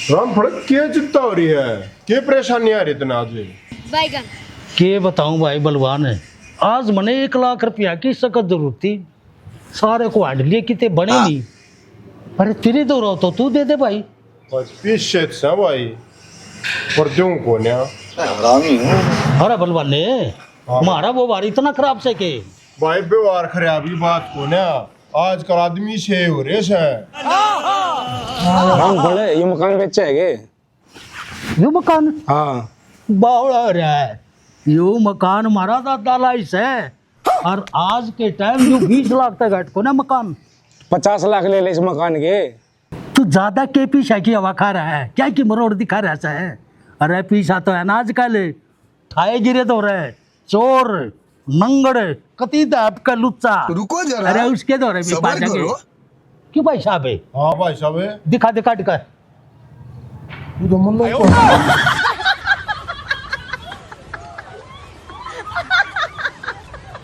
राम फड़क क्या चिंता हो रही है, क्या परेशानी आ रही है आज? बैगन के बताऊं भाई बलवान है, आज मने 1 लाख रुपया की सख्त जरूरत थी। सारे को हाड़ लिए किते बने नहीं। अरे तेरे दो रहो तो तू दे दे भाई। बस पीछे से भाई पर दूं को ना हरामी हूँ। अरे बलवान ने हमारा वो बार इतना खराब से के भाई व्यवहार खराबी बात को ना आजकल आदमी से हो रहे हैं। राम फड़े ये मकान बेचे है के? यो मकान हाँ बावड़ा रहा है। यो मकान हमारा दादा लाइस है और आज के टाइम जो 20 लाख तक हट को ना मकान। 50 लाख ले ले इस मकान के। तू ज्यादा के पीछा की हवा खा रहा है क्या, की मरोड़ दिखा रहा है? अरे पीछा तो है ना आजकल ठाए गिरे तो रहे चोर नंगड़ कतीदा आपका लुच्चा। रुको जरा, अरे उसके दौरे भी सबर करो। क्यों भाई साहब है? हाँ भाई साहब दिखा दिखा दिखा तू तो मन